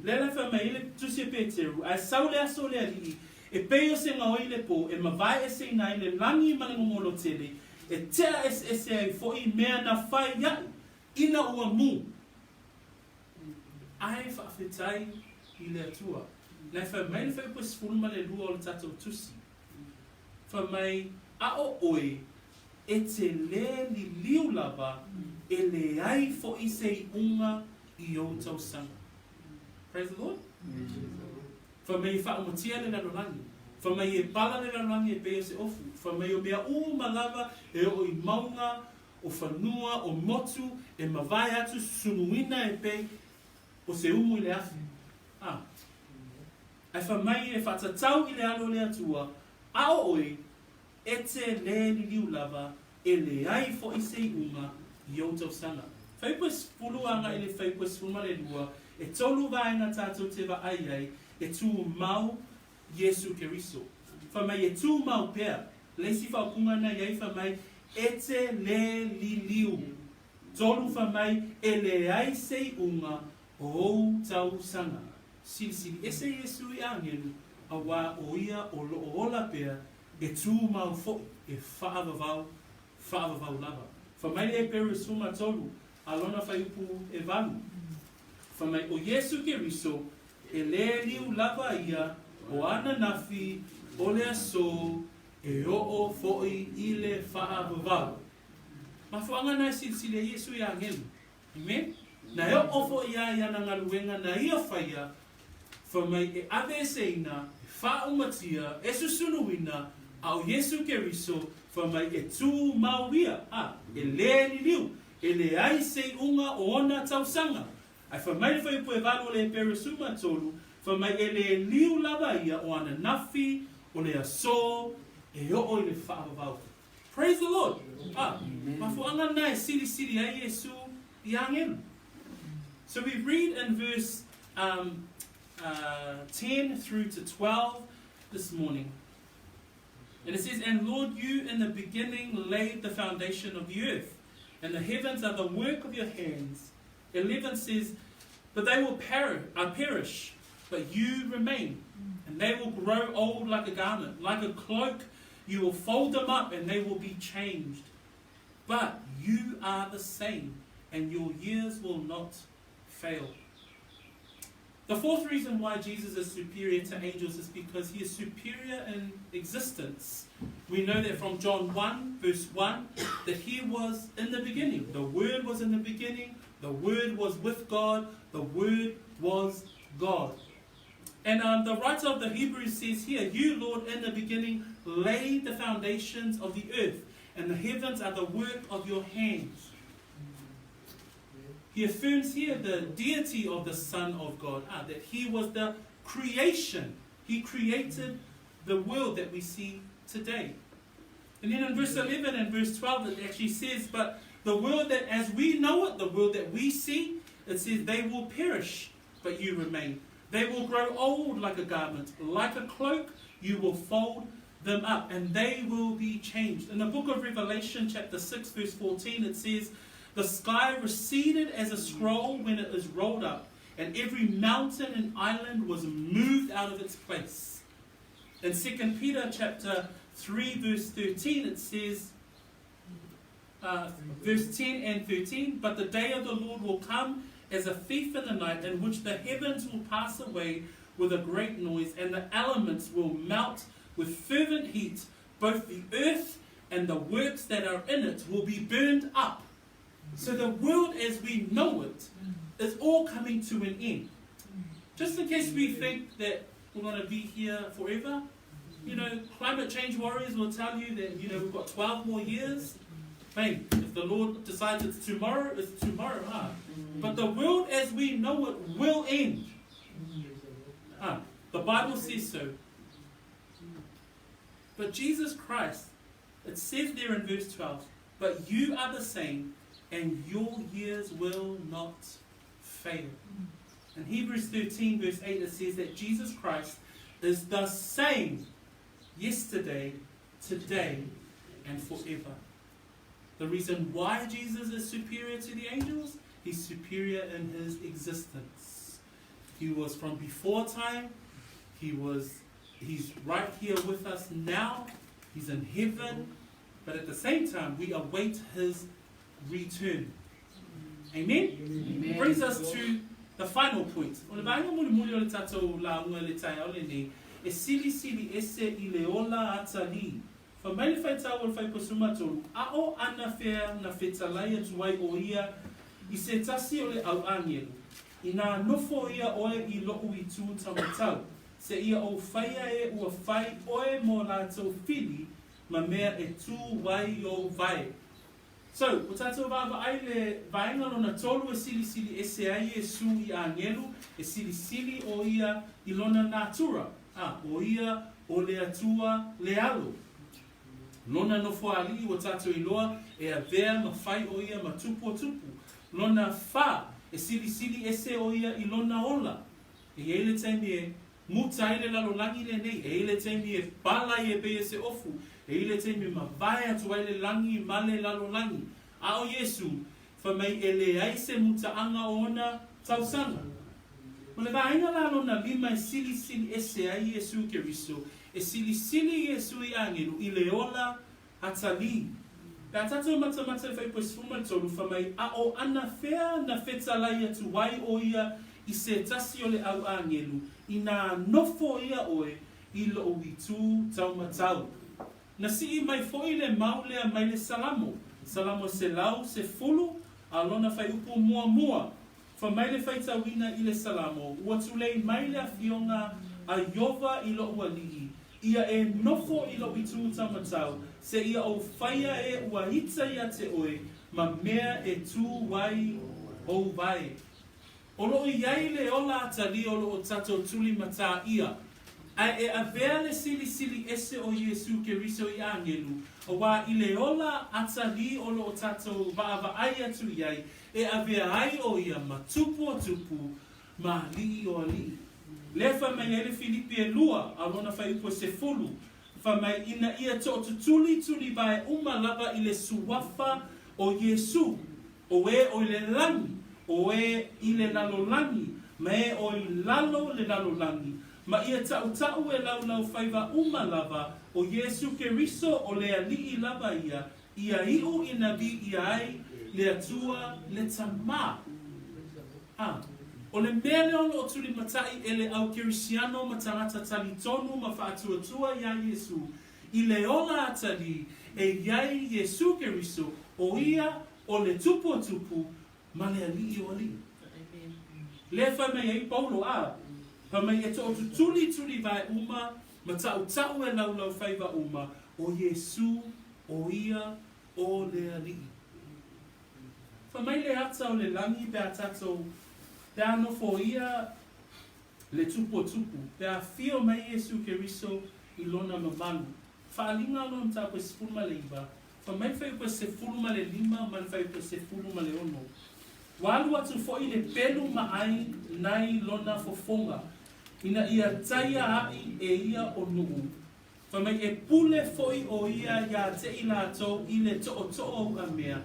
Lela wha mai ele tusi e Peteru, ai sau le aso le alii, e peo se ngā oile po, e mawai e se nai le langi malangomolo tele, e tea se ai fo I mea na whai iai, ina ua mu. Ai whaafetai I le atua. Nei wha mai le whai pus fulma le lua o le tātou tusi. Wha mai a o oe, e te le li liu lava, e le ai fo I se unga I o tau sanga. Praise the Lord. Wha mai wha umatia le lalolangi. Wha mai e pala le lalolangi e peo se ofu. Wha mai o mea malava e o I maunga, o whanua, o motu, e mawai atu sunuina e pei, o se umu I le afi. Ai wha mai e whatatau I le alo le atua, a o oe, e te le li liu lava, e le ai fo I se unga I o tau sanga. Whaipus puluanga I le whaipus fulma le lua, e tolu vaenga tātou te wa ai, e tū mau Iesu Keriso. Wha mai e tū mau pēr, leisi whaupunga na iei wha mai, e te le li liu. Tolu wha mai, e le ai se unga, o tau sanga. Silisili, e se Iesu I angelu, a wā o ia o lo o ola pēr, e tū mau fo, e whaavavau lava. Wha mai e Eperu suma tolu, a lona whaiupu e valu. Wha mai o Iesu Keriso, e le liu lava ia, o ana nafi, o le aso, e o foi I le whaavavau. Ma whaanga nai silisili e Iesu I angelu. Amen? Na eo ofo ia na ngaluenga na ia whaia, wha mai e ave seina, e wha umatia, e susunuina, au Iesu Keriso, wha mai e tū mauia, e le li liu, e le ai se unga o ona tausanga. Ai wha mai whai pue valo le Eperu suma tolu, wha mai e le liu lava ia o ana nafi, o le aso, e o I le whaavavau. Praise the Lord. Ma fuanga nai silisili ai Iesu I angelu. So we read in verse 10 through to 12 this morning. And it says, And Lord, you in the beginning laid the foundation of the earth, and the heavens are the work of your hands. 11 says, But they will perish, but you remain, and they will grow old like a garment, like a cloak. You will fold them up, and they will be changed. But you are the same, and your years will not fail. The fourth reason why Jesus is superior to angels is because He is superior in existence. We know that from John 1 verse 1 that He was in the beginning. The Word was in the beginning. The Word was with God. The Word was God. And the writer of the Hebrews says here, You, Lord, in the beginning laid the foundations of the earth, and the heavens are the work of your hands. He affirms here the deity of the Son of God, that He was the creation. He created the world that we see today. And then in verse 11 and verse 12 it actually says, But the world that as we know it, the world that we see, it says, They will perish, but you remain. They will grow old like a garment, like a cloak, you will fold them up, and they will be changed. In the book of Revelation, chapter 6, verse 14, it says, The sky receded as a scroll when it is rolled up, and every mountain and island was moved out of its place. In 2 Peter chapter 3, verse 13, it says, verse 10 and 13, But the day of the Lord will come as a thief in the night, in which the heavens will pass away with a great noise, and the elements will melt with fervent heat. Both the earth and the works that are in it will be burned up. So the world as we know it is all coming to an end. Just in case we think that we're going to be here forever, climate change warriors will tell you that, we've got 12 more years. Man, if the Lord decides it's tomorrow, But the world as we know it will end. The Bible says so. But Jesus Christ, it says there in verse 12, But you are the same, and your years will not fail. In Hebrews 13 verse 8 it says that Jesus Christ is the same yesterday, today, and forever. The reason why Jesus is superior to the angels, he's superior in his existence. He was from before time, he's right here with us now, he's in heaven, but at the same time we await his return. Amen? Amen. Brings us to the final point. E sili sili ese ile ola atali. Fa mai fai tawol fai posuma tolu. A o ana fea na fetalaia tuai o ia I se tasi o le au angelu. Ina nofo ia oe I lo'u I tu tamatau. Se ia o faia e ua fai oe mo lātou fili ma mea e tu wai o vai. So, o tātou vāwa ai le vaenga lona tolu e sili sili ese ai e su I angelu, e sili sili o ia I lona natura. O ia o le atua le alo. Lona no foali o tātou iloa e a vea ma fai o ia ma tupu o tupu. Lona fa e sili sili ese o ia I lona ola. E ele taimi e muta ele lalo langi le nei. E ele taimi e pala I e be se ofu. E ele taimi ma vai atu ele langi male lalo langi. A o Iesu, fa mai ele ai se muta anga ona tausanga. O le vaenga la lona lima e sili sili ese ai Iesu Keriso. E sili sili Iesu I angelu I le ola atali. Ka tātou mata fai po sfuma tolu fa mai a o ana fea na fetalai atu wai o ia I se tasi o le au angelu. I nā nofo ia oe I lo o I tū taumatau. Na si I mai foi le maulea mai le salamo. Salamo se lau se fulu a lona fai upu mua mua. Fa mai le fai tawina I le salamo. Ua tulei mai le afionga a yova I lo ua lihi. Ia e nofo I lo I tū taumatau. Se ia o faia e ua hita ia te oe. Ma mea e tū wai o vai. O lo iai le ola atali o lo o tato tuli mata ia. Ai e avea le sili sili ese o Iesu Keriso I angelu. O wā I le ola atali o lo o tato vaava ai atu iai. E avea ai o ia ma tupu o tupu ma li o li. Le fa mai ele Filipi e lua a lona fai upo se fulu. Fa mai ina ia to tuli tuli vai uma lava I le suwafa o Iesu. O e o le langi. O e I le lalo langi. Ma e o I lalo le lalo langi. Ma ia tau e lau faiva uma lava o Iesu Keriso o le alii lava ia. Ia iu ina vi ia ai le atua le tama. O le mele ono o tuli matai ele au Kerisiano ma tangata tali tonu ma whaatua tua ia Iesu. I le ola atali e iai Iesu Keriso o ia o le tupu tupu ma le alii o alii. Le whai mai ei Paulo pa mai e to tuli vai uma ma tau e lau faiva uma o Iesu o ia o le alii. Fa mai le ata o le langi pe atato pe ano fo ia le tupu pe a fio mai Iesu Keriso I lona mamalu. Fa alinga lona ta pe sefuluma le iba. Fa mai fai pe sefuluma le lima man fai pe sefuluma le ono. Walu atu fo I le pelu ma ai nai lona fofonga. Ina ia taia hai e ia o nuu. Fa mai e pule foi o ia ia te I lātou I le to'o o a mea.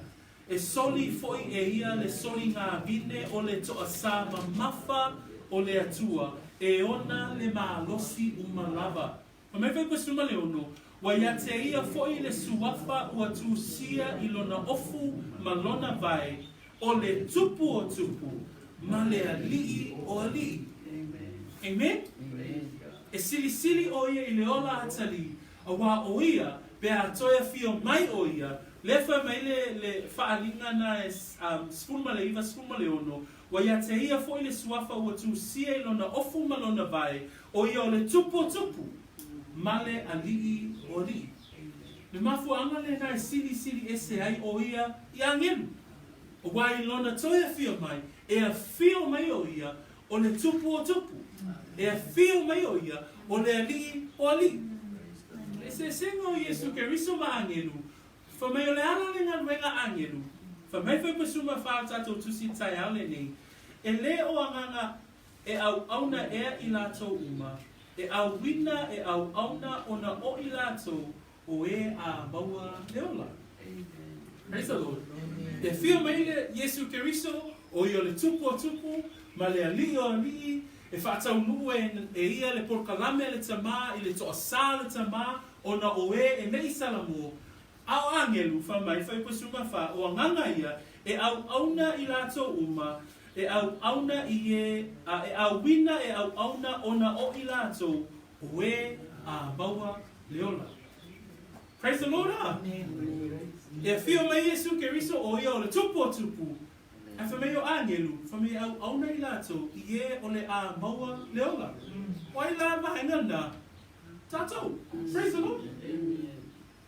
E soli foi e ia le soli ngā vine o le to'a sā mafa o le atua. E ona le maalosi umalava. Fa mai fai pasuma le ono. Wa ia te ia foi le suafa ua tūsia I lona ofu ma lona vai. O le tupu o tupu. Ma le alii o alii. Amen? E sili sili o ia I le ola atali. A wā o ia, pe a toia fio mai o ia. Le wha mai le whaalinga na sfulma le iwa, sfulma le ono. Wa ia te ia fo I le suafa ua tu sia I lona ofu ma lona vai. O ia o le tupu tupu. Male alii o li. Le mafu anga le na sili sili ese ai o ia I angelu. O wā I lona toia fio mai. E a fio mai o ia o le tupu o tupu. E a fio mai o ia o le alii o alii. E se senga o Iesu Keriso ma angelu. Fa mai o le ana le ngā ruenga angelu. Fa mai fai pasuma wha tatou tusi tai au le nei. E le o anganga e au auna ea I latou uma. E au wina e au auna ona o I latou o e a maua leola. Praise the Lord. E whio mai le Iesu Keriso o I o le tupu ma le ali o ali e whaatau nuu e ia le porkalame le tamā I le toʻasā le tamā ona o e nei salamo ao angelu whamai whaipasuma wha o anganga ia e au auna I latou uma e au auna I e au wina e au auna ona o I latou o e a maua leola. Praise the Lord. E whio mai Iesu Keriso o ia o le tupu a whamei o angelu, whamei au auna I latou I e o le a maua leola. Wai la mahenga na tātou. Praise the Lord.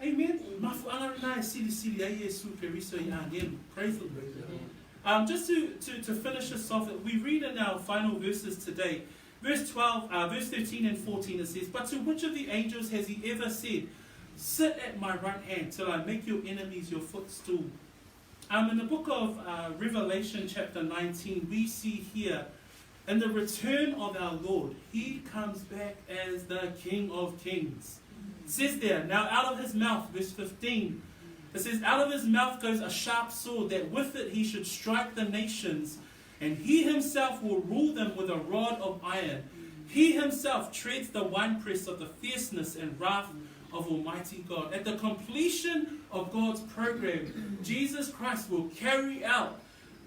Amen. Mafu anga nai silisili ai Iesu Keriso I angelu. Praise the Lord. Just to finish us off, we read in our final verses today. Verse 13 and 14 it says, "But to which of the angels has he ever said, 'Sit at my right hand till I make your enemies your footstool'?" In the book of Revelation chapter 19, we see here, in the return of our Lord, he comes back as the King of Kings. It says there, "Now out of his mouth," verse 15, it says, "Out of his mouth goes a sharp sword, that with it he should strike the nations, and he himself will rule them with a rod of iron. He himself treads the winepress of the fierceness and wrath of Almighty God." At the completion of God's program, Jesus Christ will carry out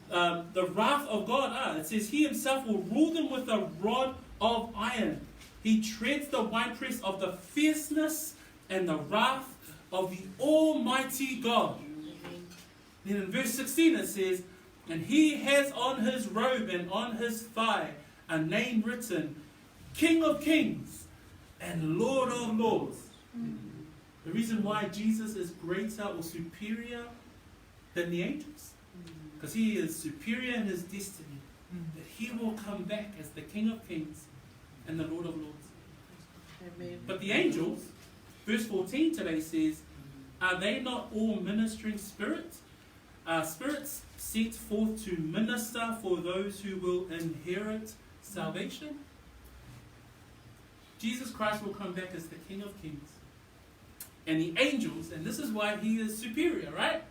the wrath of God. It says he himself will rule them with a rod of iron. He treads the winepress of the fierceness and the wrath of the Almighty God. Then in verse 16 it says, "And he has on his robe and on his thigh a name written, King of Kings and Lord of Lords." The reason why Jesus is greater or superior than the angels, because he is superior in his destiny, that he will come back as the King of Kings and the Lord of Lords. Amen. But the angels, verse 14 today says, "Are they not all ministering spirits? Spirits sent forth to minister for those who will inherit salvation?" Jesus Christ will come back as the King of Kings. And the angels, and this is why he is superior, right?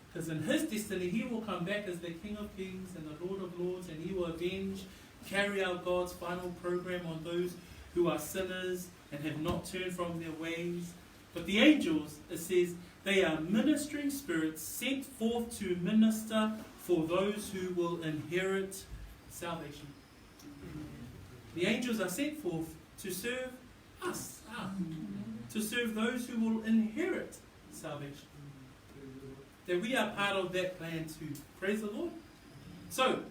Because in his destiny, he will come back as the King of Kings and the Lord of Lords, and he will avenge, carry out God's final program on those who are sinners and have not turned from their ways. But the angels, it says, they are ministering spirits sent forth to minister for those who will inherit salvation. The angels are sent forth to serve us, to serve those who will inherit salvation. That we are part of that plan too. Praise the Lord. So,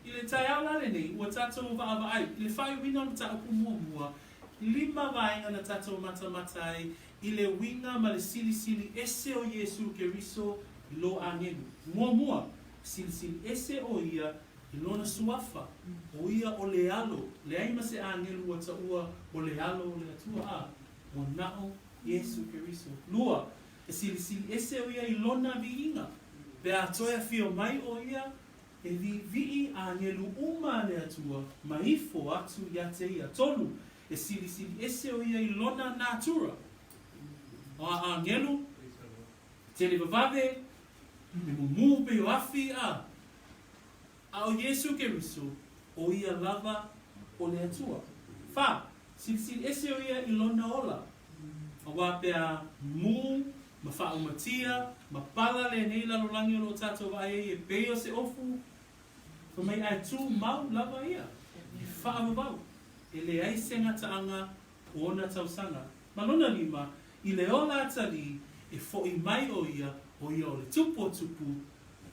ile tai au lale nei, ua tātou vaavai, ile whai wina na tāupu mua, lima vaenga na tātou matamatai, ile winga ma le silisili ese o Iesu Keriso I lo angelu. Mua, silisili ese o ia, I lona suafa, o ia o le alo, le aima se angelu wa taua o le alo o le atua o nao Iesu Keriso. Lua, e silisili ese o ia I lona viinga, pe atoia fio mai o ia, e vii angelu uma le atua, maifo atu ia te ia tolu, e silisili ese o ia I lona natura. O angelu, te le vavave, me mumu pe o afi o Iesu Keriso, o ia lava o le atua. Fa, silisili ese o ia I lona ola. A wapea mu, ma whaumatia, ma pala le nei lalolangi o lo tātou vai e peo se ofu, fa mai ai tū mau lava ia. E whaamavau, e le aisenga taanga o ona tausanga. Malona lima, I le ola atali, e fo I mai o ia o le tupu,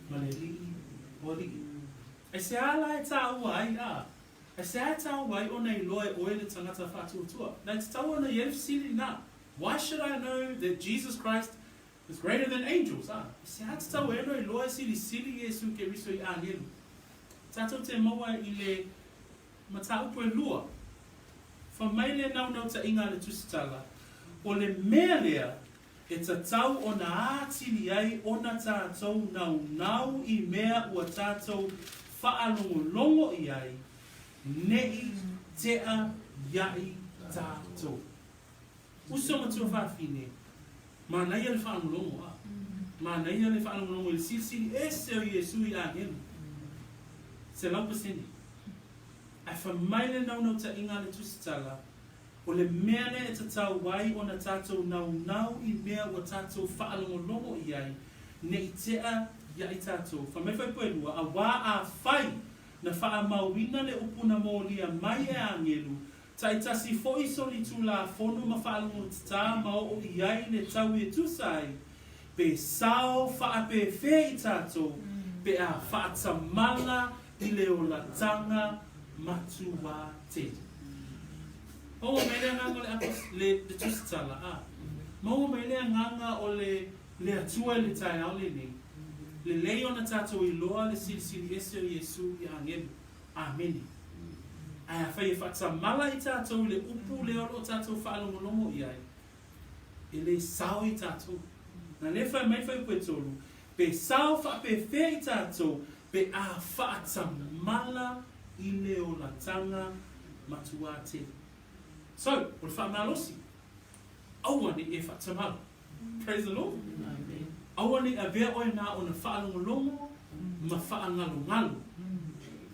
ma le li o li. E se ala e tā ua ai e se ai tā ua ai o nei loe o ele tangata whātuatua. Nai te tau ana yerif sili nā. Why should I know that Jesus Christ is greater than angels? E se ai te tau e no I loe sili Iesu Keriso I angelu. Tātou te maua I le mataupu e lua. Whamaile nau ta inga le tusitala. O le mea lea, e tatau o na ātili ai o na tātou nau I mea ua tātou whaalongo I ai, nei tea iai tātou. Usoma tua whawhine, ma nei ale whaalongo a. Ma nei ale whaalongo I silisili ese o Iesu I agelu. Se laupa sene. Ai whamaile nau ta inga le tusitala, o le mea ne e tatau wai o na tātou nau I mea o tātou whaalongo I ai, nei tea iai tātou. Whamewhai poelua, a wā a whai na whaamauina le upuna mōlia mai e angelu, tai tasi foi soli tu la fono ma whaalongo tata ma o iai le tau e tusai, pe sao whaape whei tātou, pe a whaatamala I le o la tanga matua te. O mele nganga le apos le tusitala a. Mo mele nganga o le atua le tai au le ni. Le leo na tātou I loa le silisili ese o Iesu I angelu. Amen. Ai a whai e whatamala I tātou le upu le olo tātou whaalongolomo I ai. E le sao I tātou. Na le whai mai whai koe tolu. Pe sao whape whea I tātou. Pe a whaatamala I le o la tanga matua te. So, o le whaamalosi. Auani e whaatamala. Praise the Lord. Auani a vea oe nā o na whaalongolomo ma whaangalongalo.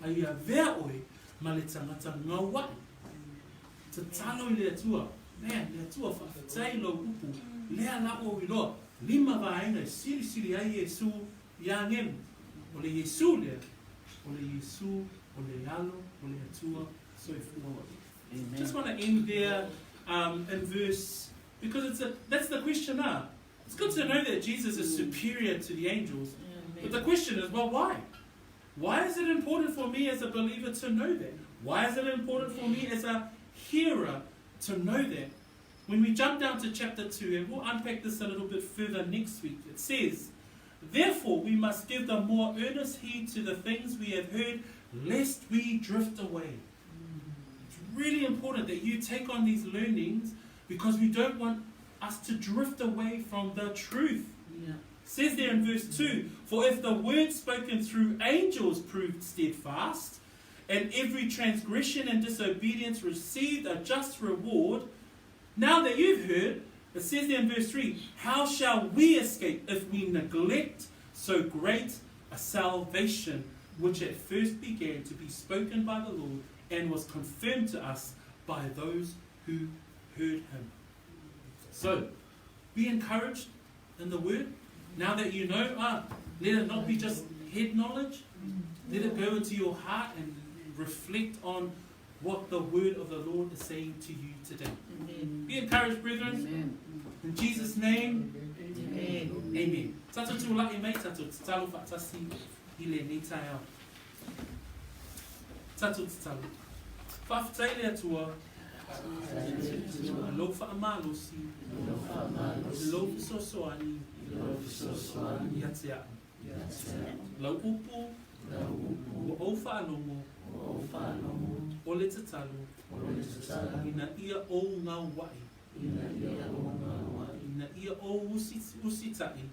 Ai a vea oe ma le tangata ngawai. Ta talo I le atua. Mea, le atua whaatai lo upu. Lea la o iloa. Lima vaenga silisili ai Iesu I angelu. O le Iesu lea. O le Iesu, o le alo, o le atua, so forth. Just want to end there in verse, because that's the question now. It's good to know that Jesus is superior to the angels. But the question is, well, why? Why is it important for me as a believer to know that? Why is it important for me as a hearer to know that? When we jump down to chapter 2, and we'll unpack this a little bit further next week, it says, therefore we must give the more earnest heed to the things we have heard, lest we drift away. It's really important that you take on these learnings because we don't want us to drift away from the truth. It says there in verse 2, for if the word spoken through angels proved steadfast, and every transgression and disobedience received a just reward, now that you've heard, it says there in verse 3, how shall we escape if we neglect so great a salvation, which at first began to be spoken by the Lord and was confirmed to us by those who heard him. So, be encouraged in the word. Now that you know, let it not be just head knowledge. Let it go into your heart and reflect on what the word of the Lord is saying to you today. Amen. Be encouraged, brethren. Amen. In Jesus' name, amen. Amen. Tato tu la imei tato talo fatasi ile ni tayo. Tato talo. Faaftai le atua. Lo fa amalosi. Lo sosoani. Yatia. Lo upu. O fa alongo. O le tatalo. Ina ia o ngā wai. Ina ia o usitai.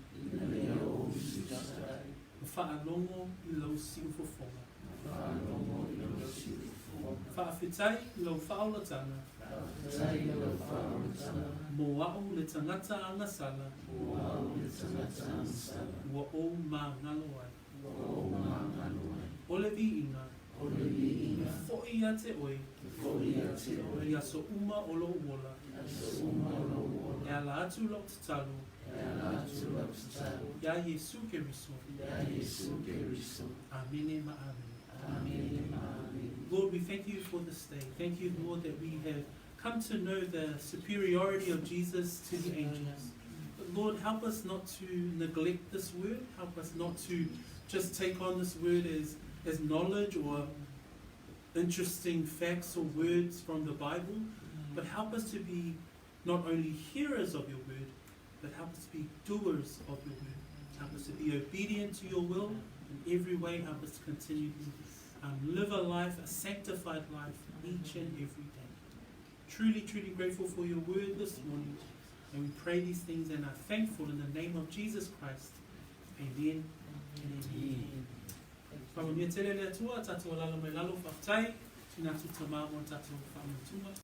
Whaalongo I lau siufofonga. Whaafetai I lau whaolatanga. Moa'o le tangata angasala. Ua o mā ngalo ai. O le viinga. Fo'i a te oe. Ia so uma o lo uola. E ala atu lo tatalu. Ya Iesu keriso. Amen ma amen. Lord, we thank you for this day. Thank you, Lord, that we have come to know the superiority of Jesus to the angels. But Lord, help us not to neglect this word. Help us not to just take on this word as knowledge or interesting facts or words from the Bible, but help us to be not only hearers of your word, but help us to be doers of your word. Help us to be obedient to your will in every way. Help us to continue to live a life, a sanctified life, each and every day. Truly, truly grateful for your word this morning. And we pray these things and are thankful in the name of Jesus Christ. Amen and amen. Whamamia tele le atua, tātou alala mai lalo whaftai, tina tu tamā mo tātou whamatunga.